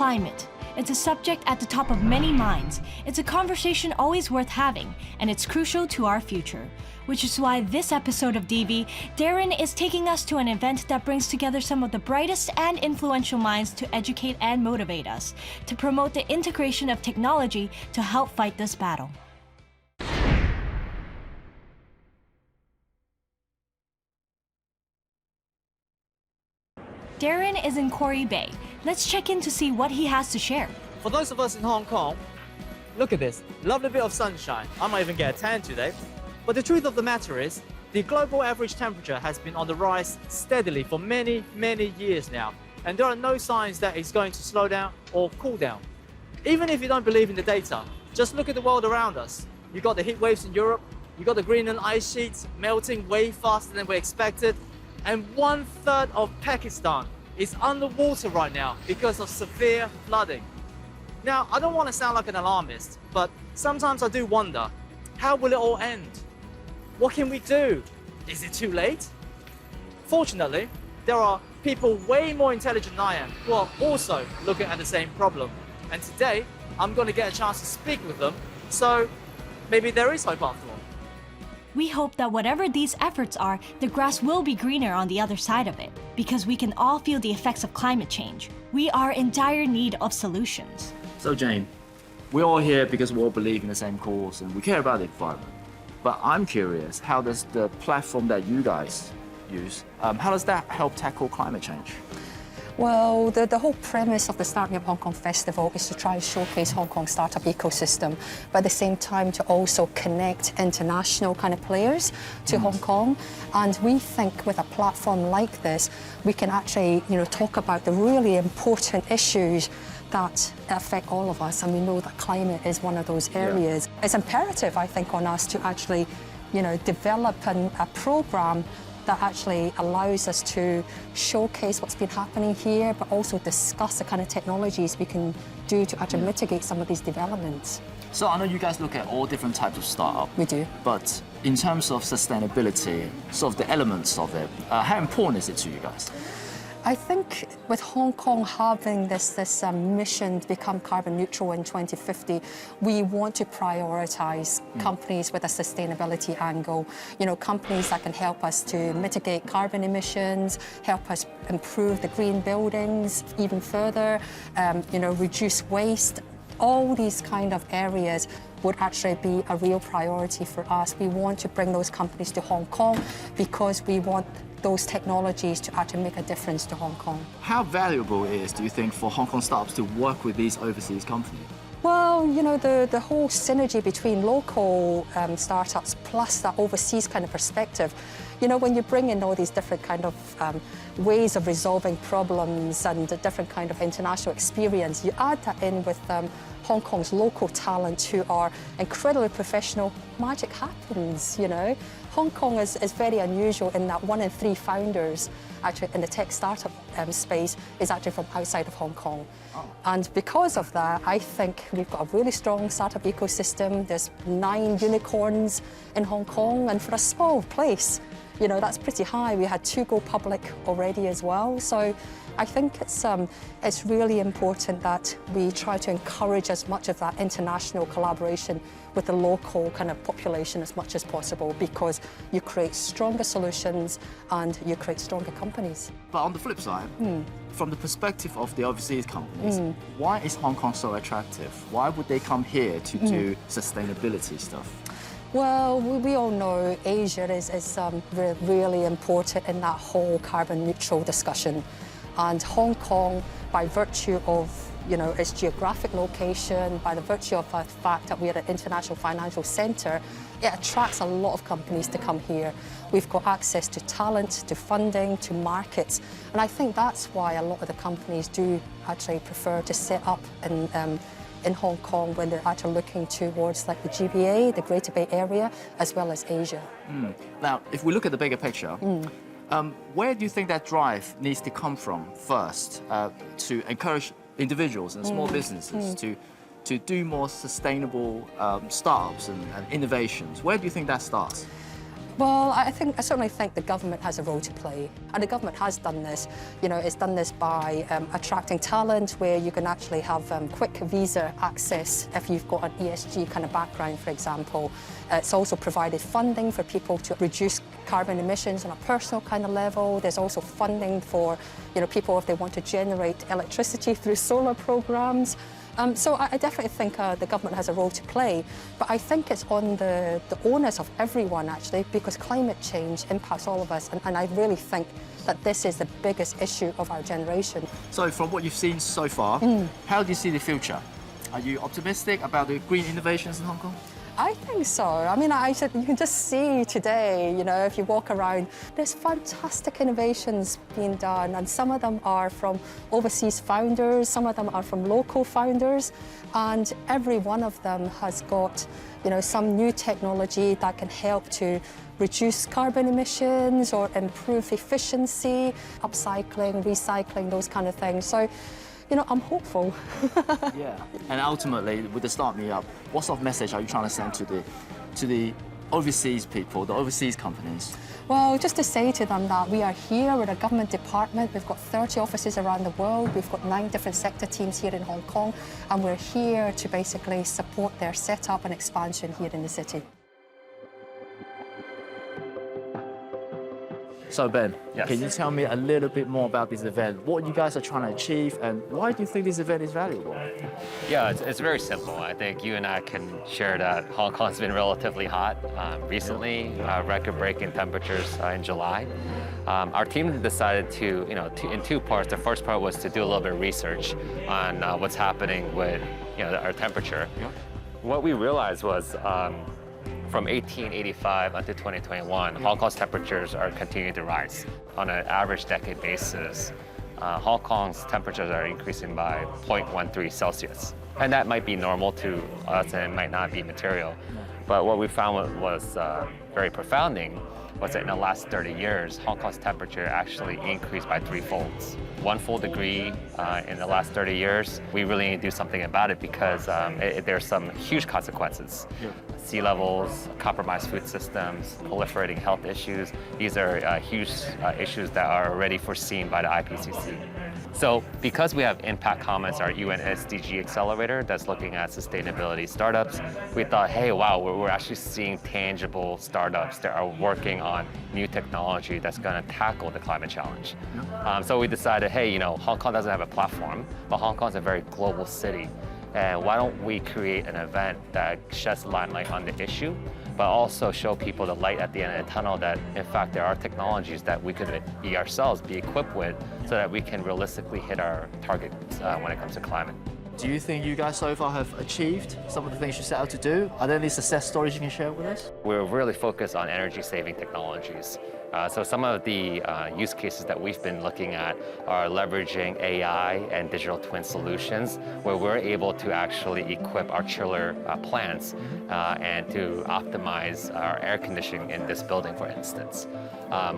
climate. It's a subject at the top of many minds. It's a conversation always worth having, and it's crucial to our future. Which is why this episode of DV, Darren is taking us to an event that brings together some of the brightest and influential minds to educate and motivate us, to promote the integration of technology to help fight this battle. Darren is in Quarry Bay. Let's check in to see what he has to share. For those of us in Hong Kong, look at this, lovely bit of sunshine. I might even get a tan today. But the truth of the matter is, the global average temperature has been on the rise steadily for many, many years now. And there are no signs that it's going to slow down or cool down. Even if you don't believe in the data, just look at the world around us. You got the heat waves in Europe, you got the Greenland ice sheets melting way faster than we expected, and 1/3 of Pakistan is underwater right now because of severe flooding. Now, I don't want to sound like an alarmist, but sometimes I do wonder, how will it all end? What can we do? Is it too late? Fortunately, there are people way more intelligent than I am who are also looking at the same problem. And today, I'm going to get a chance to speak with them, so maybe there is hope after all. We hope that whatever these efforts are, the grass will be greener on the other side of it, because we can all feel the effects of climate change. We are in dire need of solutions. So Jane, we're all here because we all believe in the same cause and we care about the environment. But I'm curious, how does the platform that you guys use, how does that help tackle climate change? Well, the whole premise of the Starting Up Hong Kong Festival is to try and showcase Hong Kong's startup ecosystem, but at the same time to also connect international kind of players to Hong Kong. And we think with a platform like this, we can actually, talk about the really important issues that affect all of us, and we know that climate is one of those areas. Yeah. It's imperative, I think, on us to actually, develop a program that actually allows us to showcase what's been happening here, but also discuss the kind of technologies we can do to actually mitigate some of these developments. So I know you guys look at all different types of startup. We do. But in terms of sustainability, sort of the elements of it, how important is it to you guys? I think with Hong Kong having this mission to become carbon neutral in 2050, we want to prioritize companies with a sustainability angle. Companies that can help us to mitigate carbon emissions, help us improve the green buildings even further, reduce waste. All these kind of areas would actually be a real priority for us. We want to bring those companies to Hong Kong because we want those technologies to actually make a difference to Hong Kong. How valuable it is, do you think, for Hong Kong startups to work with these overseas companies? Well, the whole synergy between local startups plus that overseas kind of perspective, when you bring in all these different kind of ways of resolving problems and a different kind of international experience, you add that in with Hong Kong's local talent who are incredibly professional, magic happens, Hong Kong is very unusual in that 1 in 3 founders actually in the tech startup space is actually from outside of Hong Kong. Oh. And because of that, I think we've got a really strong startup ecosystem. There's 9 unicorns in Hong Kong, and for a small place, that's pretty high. We had 2 go public already as well. So I think it's really important that we try to encourage as much of that international collaboration with the local kind of population as much as possible, because you create stronger solutions and you create stronger companies. But on the flip side, from the perspective of the overseas companies, why is Hong Kong so attractive? Why would they come here to do sustainability stuff? Well, we all know Asia is really important in that whole carbon neutral discussion. And Hong Kong, by virtue of its geographic location, by the virtue of the fact that we're an international financial centre, it attracts a lot of companies to come here. We've got access to talent, to funding, to markets, and I think that's why a lot of the companies do actually prefer to set up in Hong Kong when they're actually looking towards like the GBA, the Greater Bay Area, as well as Asia. Now, if we look at the bigger picture, where do you think that drive needs to come from first to encourage individuals and small businesses to do more sustainable startups and innovations? Where do you think that starts? Well, I certainly think the government has a role to play, and the government has done this. You know, it's done this by attracting talent, where you can actually have quick visa access if you've got an ESG kind of background, for example. It's also provided funding for people to reduce carbon emissions on a personal kind of level. There's also funding for, you know, people if they want to generate electricity through solar programs. So I definitely think the government has a role to play, but I think it's on the onus of everyone, actually, because climate change impacts all of us, and I really think that this is the biggest issue of our generation. So from what you've seen so far, how do you see the future? Are you optimistic about the green innovations in Hong Kong? I think so. I mean, you can just see today, you know, if you walk around, there's fantastic innovations being done, and some of them are from overseas founders, some of them are from local founders, and every one of them has got, you know, some new technology that can help to reduce carbon emissions or improve efficiency, upcycling, recycling, those kind of things. So, you know, I'm hopeful. Yeah. And ultimately, with the Start Me Up, what sort of message are you trying to send to the overseas people, the overseas companies? Well, just to say to them that we are here, we're a government department, we've got 30 offices around the world, we've got 9 different sector teams here in Hong Kong, and we're here to basically support their setup and expansion here in the city. So Ben, Yes. can you tell me a little bit more about this event? What you guys are trying to achieve, and why do you think this event is valuable? Yeah, it's very simple. I think you and I can share that Hong Kong's been relatively hot recently, record-breaking temperatures in July. Our team decided to, in 2 parts. The first part was to do a little bit of research on what's happening with, our temperature. Yeah. What we realized was from 1885 until 2021, Hong Kong's temperatures are continuing to rise. On an average decade basis, Hong Kong's temperatures are increasing by 0.13 Celsius. And that might be normal to us and it might not be material. But what we found was very profounding was that in the last 30 years, Hong Kong's temperature actually increased by 3 folds. 1 full degree in the last 30 years. We really need to do something about it because there's some huge consequences. Yeah. Sea levels, compromised food systems, proliferating health issues. These are huge issues that are already foreseen by the IPCC. So because we have Impact Commons, our UN SDG accelerator that's looking at sustainability startups, we thought, hey, wow, we're actually seeing tangible startups that are working on new technology that's going to tackle the climate challenge. So we decided, hey, Hong Kong doesn't have a platform, but Hong Kong's a very global city. And why don't we create an event that sheds limelight on the issue, but also show people the light at the end of the tunnel that, in fact, there are technologies that we could be equipped with so that we can realistically hit our targets when it comes to climate. Do you think you guys so far have achieved some of the things you set out to do? Are there any success stories you can share with us? We're really focused on energy-saving technologies. So some of the use cases that we've been looking at are leveraging AI and digital twin solutions, where we're able to actually equip our chiller plants and to optimize our air conditioning in this building, for instance.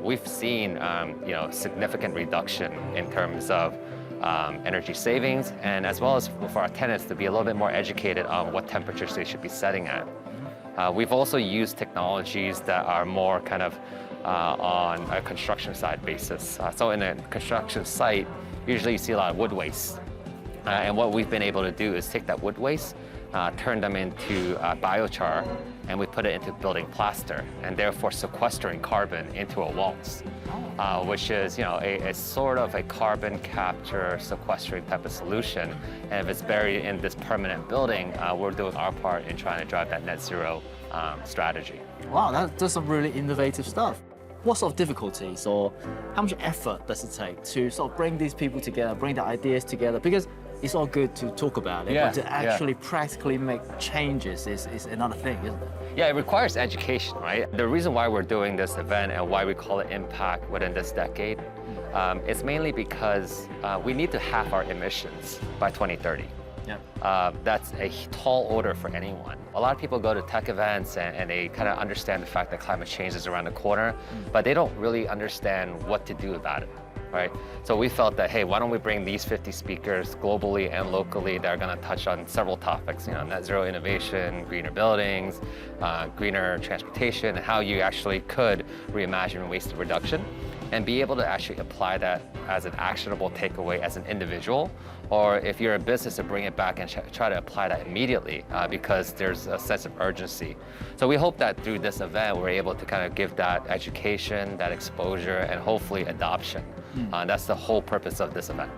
We've seen significant reduction in terms of energy savings, and as well as for our tenants to be a little bit more educated on what temperatures they should be setting at. We've also used technologies that are more kind of on a construction site basis. So in a construction site, usually you see a lot of wood waste. And what we've been able to do is take that wood waste, turn them into biochar, and we put it into building plaster, and therefore sequestering carbon into a walls, which is a sort of a carbon capture sequestering type of solution. And if it's buried in this permanent building, we're doing our part in trying to drive that net zero strategy. Wow, that's some really innovative stuff. What sort of difficulties or how much effort does it take to sort of bring these people together, bring the ideas together? Because it's all good to talk about it, but to actually practically make changes is another thing, isn't it? Yeah, it requires education, right? The reason why we're doing this event and why we call it Impact within this decade is mainly because we need to halve our emissions by 2030. Yeah. That's a tall order for anyone. A lot of people go to tech events and they kind of understand the fact that climate change is around the corner, but they don't really understand what to do about it. right? So we felt that, hey, why don't we bring these 50 speakers globally and locally that are going to touch on several topics, net zero innovation, greener buildings, greener transportation, and how you actually could reimagine waste reduction and be able to actually apply that as an actionable takeaway as an individual, or if you're a business, to bring it back and try to apply that immediately because there's a sense of urgency. So we hope that through this event, we're able to kind of give that education, that exposure, and hopefully adoption. That's the whole purpose of this event.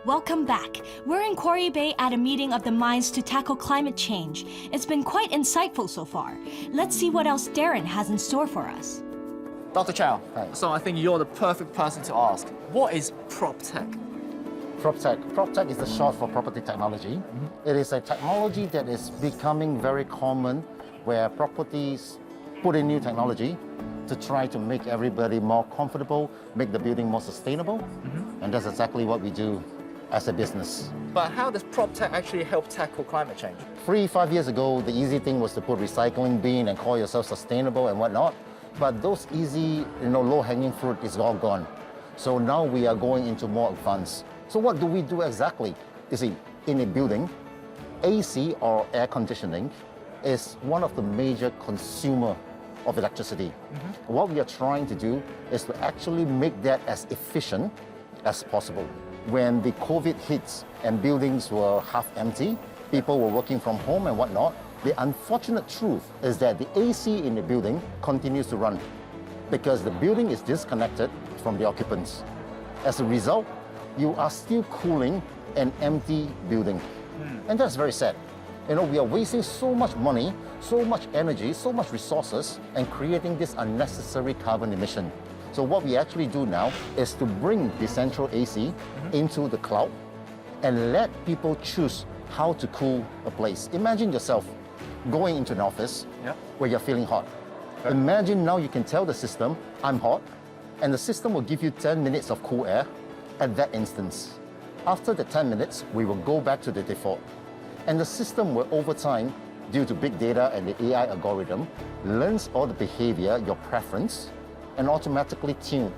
Welcome back. We're in Quarry Bay at a meeting of the minds to tackle climate change. It's been quite insightful so far. Let's see what else Darren has in store for us. Dr. Chow, so I think you're the perfect person to ask. What is PropTech? PropTech is the short for property technology. It is a technology that is becoming very common where properties put in new technology to try to make everybody more comfortable, make the building more sustainable. And that's exactly what we do as a business. But how does PropTech actually help tackle climate change? 3-5 years ago, the easy thing was to put recycling bin and call yourself sustainable and whatnot. But those easy, low-hanging fruit is all gone. So now we are going into more advanced. So what do we do exactly? You see, in a building, AC or air conditioning is one of the major consumer of electricity. What we are trying to do is to actually make that as efficient as possible. When the COVID hits and buildings were half empty, people were working from home and whatnot, the unfortunate truth is that the AC in the building continues to run because the building is disconnected from the occupants. As a result, you are still cooling an empty building. And that's very sad. We are wasting so much money, so much energy, so much resources, and creating this unnecessary carbon emission. So what we actually do now is to bring the central AC into the cloud and let people choose how to cool a place. Imagine yourself going into an office where you're feeling hot. Imagine now you can tell the system, I'm hot, and the system will give you 10 minutes of cool air at that instance. After the 10 minutes, we will go back to the default. And the system will, over time, due to big data and the AI algorithm, learns all the behavior, your preference, and automatically tune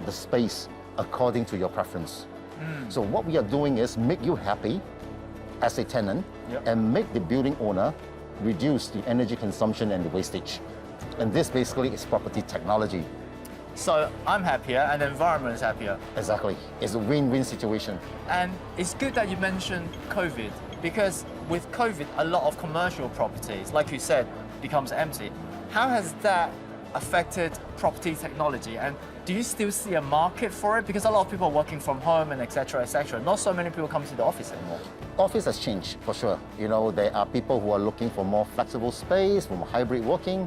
the space according to your preference. So what we are doing is make you happy as a tenant and make the building owner reduce the energy consumption and the wastage. And this basically is property technology. So I'm happier and the environment is happier. Exactly. It's a win-win situation. And it's good that you mentioned COVID because with COVID, a lot of commercial properties, like you said, becomes empty. How has that affected property technology? And do you still see a market for it? Because a lot of people are working from home and et cetera, et cetera. Not so many people come to the office anymore. Office has changed, for sure. There are people who are looking for more flexible space, for more hybrid working.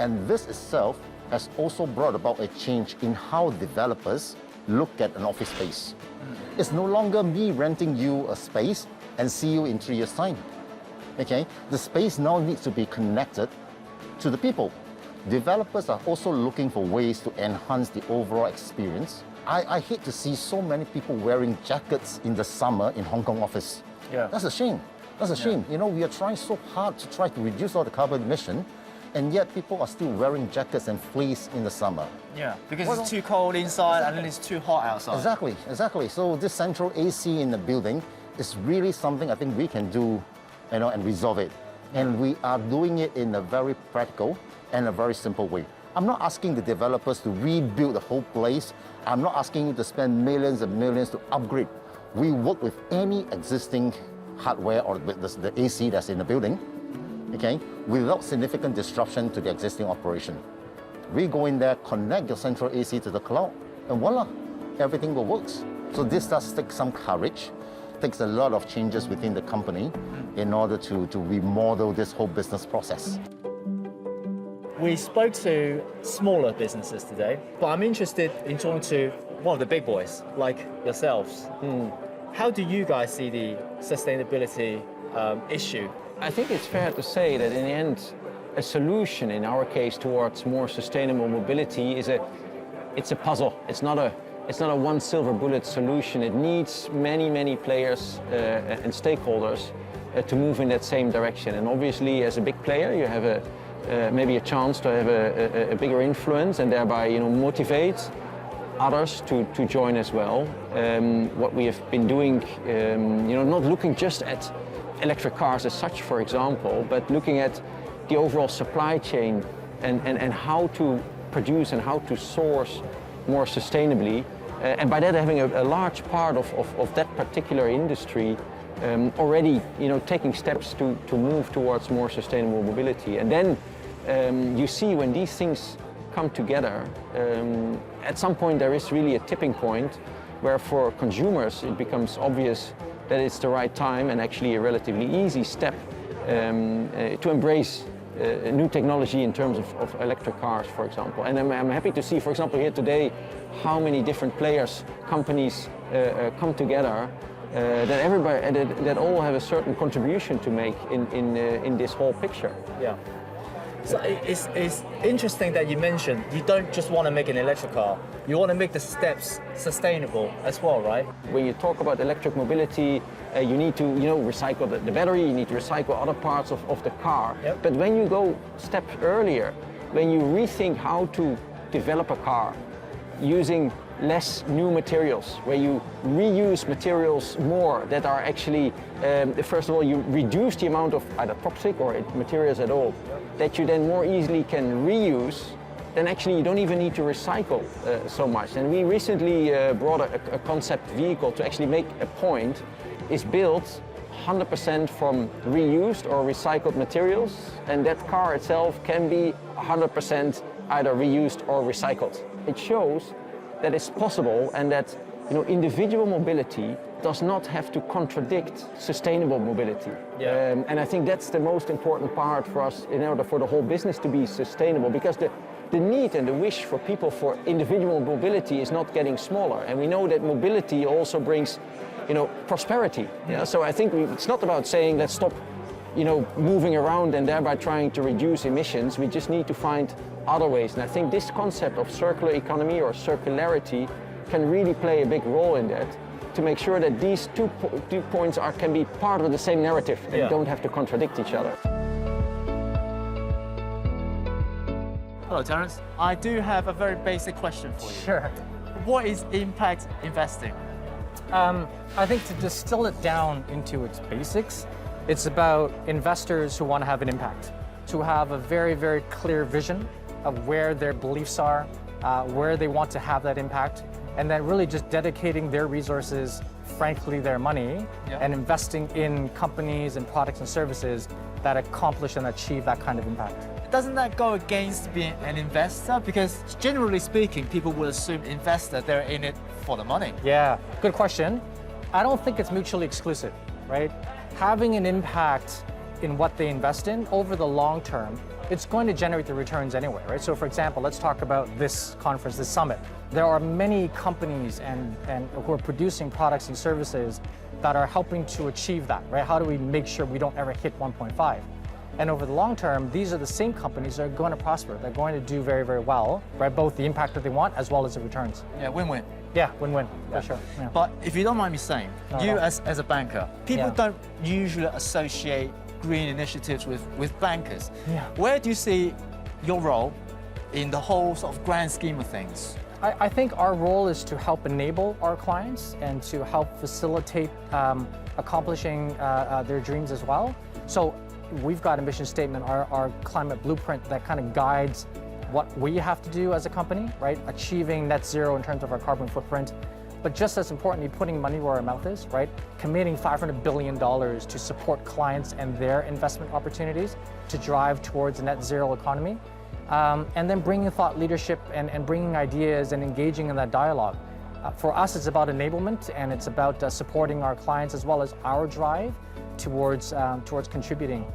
And this itself has also brought about a change in how developers look at an office space. It's no longer me renting you a space and see you in 3 years' time. Okay? The space now needs to be connected to the people. Developers are also looking for ways to enhance the overall experience. I hate to see so many people wearing jackets in the summer in Hong Kong office. That's a shame. That's a shame. We are trying so hard to try to reduce all the carbon emission, and yet people are still wearing jackets and fleece in the summer. Because it's too cold inside and then it's too hot outside. Exactly. So this central AC in the building is really something I think we can do, and resolve it. And we are doing it in a very practical and a very simple way. I'm not asking the developers to rebuild the whole place. I'm not asking you to spend millions and millions to upgrade. We work with any existing hardware or the AC that's in the building, okay, without significant disruption to the existing operation. We go in there, connect your central AC to the cloud, and voila, everything will work. So this does take some courage, takes a lot of changes within the company in order to remodel this whole business process. We spoke to smaller businesses today, but I'm interested in talking to one of the big boys, like yourselves. How do you guys see the sustainability issue? I think it's fair to say that in the end, a solution in our case towards more sustainable mobility is a it's a puzzle. It's not a one silver bullet solution. It needs many players and stakeholders to move in that same direction. And obviously, as a big player, you have maybe a chance to have a bigger influence and thereby, motivate others to join as well. What we have been doing, not looking just at electric cars as such, for example, but looking at the overall supply chain and how to produce and how to source more sustainably. And by that, having a large part of that particular industry already, taking steps to move towards more sustainable mobility. And then you see when these things come together, at some point there is really a tipping point where for consumers it becomes obvious that it's the right time and actually a relatively easy step to embrace new technology in terms of electric cars, for example. And I'm happy to see, for example, here today, how many different players, companies come together that all have a certain contribution to make in this whole picture. Yeah. So it's interesting that you mentioned you don't just want to make an electric car, you want to make the steps sustainable as well, right? When you talk about electric mobility, you need to recycle the battery, you need to recycle other parts of the car. Yep. But when you go step earlier, when you rethink how to develop a car using less new materials, where you reuse materials more that are actually, first of all, you reduce the amount of either toxic or materials at all, that you then more easily can reuse, then actually you don't even need to recycle so much. And we recently brought a concept vehicle to actually make a point, is built 100% from reused or recycled materials, and that car itself can be 100% either reused or recycled. It shows that it's possible and that individual mobility does not have to contradict sustainable mobility. Yeah. And I think that's the most important part for us in order for the whole business to be sustainable, because the need and the wish for people for individual mobility is not getting smaller. And we know that mobility also brings prosperity. Yeah? So I think it's not about saying let's stop moving around and thereby trying to reduce emissions. We just need to find other ways. And I think this concept of circular economy or circularity can really play a big role in that, to make sure that these two points can be part of the same narrative and don't have to contradict each other. Hello, Terence. I do have a very basic question for you. Sure. What is impact investing? I think to distill it down into its basics, it's about investors who want to have an impact, to have a very clear vision of where their beliefs are, where they want to have that impact, and then really just dedicating their resources, frankly their money, and investing in companies and products and services that accomplish and achieve that kind of impact. Doesn't that go against being an investor? Because generally speaking, people will assume investor, they're in it for the money. Yeah, good question. I don't think it's mutually exclusive, right? Having an impact in what they invest in over the long term, it's going to generate the returns anyway, right? So for example, let's talk about this conference, this summit. There are many companies and who are producing products and services that are helping to achieve that, right? How do we make sure we don't ever hit 1.5? And over the long term, these are the same companies that are going to prosper. They're going to do very well, right? Both the impact that they want as well as the returns. Yeah, win-win. Yeah, win-win, for sure. Yeah. But if you don't mind me saying, you as a banker, people don't usually associate green initiatives with bankers. Yeah. Where do you see your role in the whole sort of grand scheme of things? I think our role is to help enable our clients and to help facilitate accomplishing their dreams as well. So we've got a mission statement, our climate blueprint that kind of guides what we have to do as a company, right? Achieving net zero in terms of our carbon footprint, but just as importantly, putting money where our mouth is, right? Committing $500 billion to support clients and their investment opportunities to drive towards a net zero economy. And then bringing thought leadership and bringing ideas and engaging in that dialogue. For us, it's about enablement and it's about supporting our clients as well as our drive towards contributing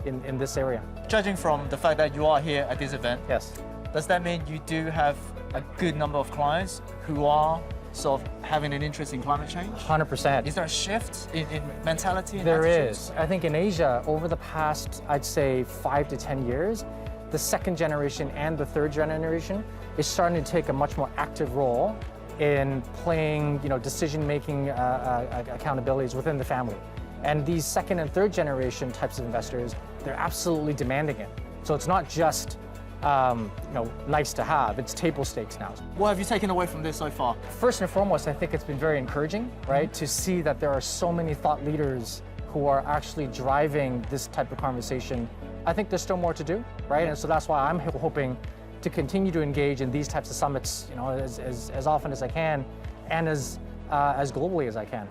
in this area. Judging from the fact that you are here at this event, Yes. does that mean you do have a good number of clients who are sort of having an interest in climate change? 100%. Is there a shift in mentality and There attitudes? is. I think in Asia, over the past, I'd say 5 to 10 years, the second generation and the third generation is starting to take a much more active role in playing, decision-making accountabilities within the family. And these second and third generation types of investors, they're absolutely demanding it. So it's not just nice to have, it's table stakes now. What have you taken away from this so far? First and foremost, I think it's been very encouraging, right, to see that there are so many thought leaders who are actually driving this type of conversation. I think there's still more to do, right? And so that's why I'm hoping to continue to engage in these types of summits, as often as I can, and as globally as I can.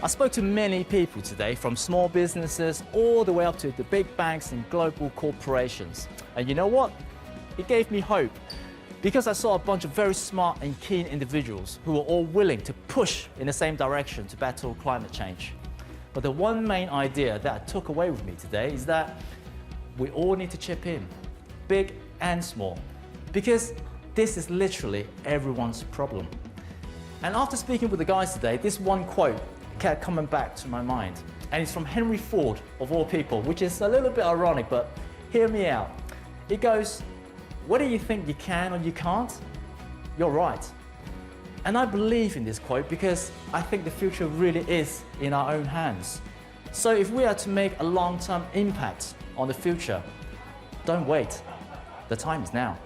I spoke to many people today, from small businesses all the way up to the big banks and global corporations. And you know what? It gave me hope, because I saw a bunch of very smart and keen individuals who were all willing to push in the same direction to battle climate change. But the one main idea that I took away with me today is that we all need to chip in, big and small, because this is literally everyone's problem. And after speaking with the guys today, this one quote kept coming back to my mind. And it's from Henry Ford, of all people, which is a little bit ironic, but hear me out. It goes, whether you think you can or you can't, you're right. And I believe in this quote because I think the future really is in our own hands. So if we are to make a long-term impact on the future, don't wait. The time is now.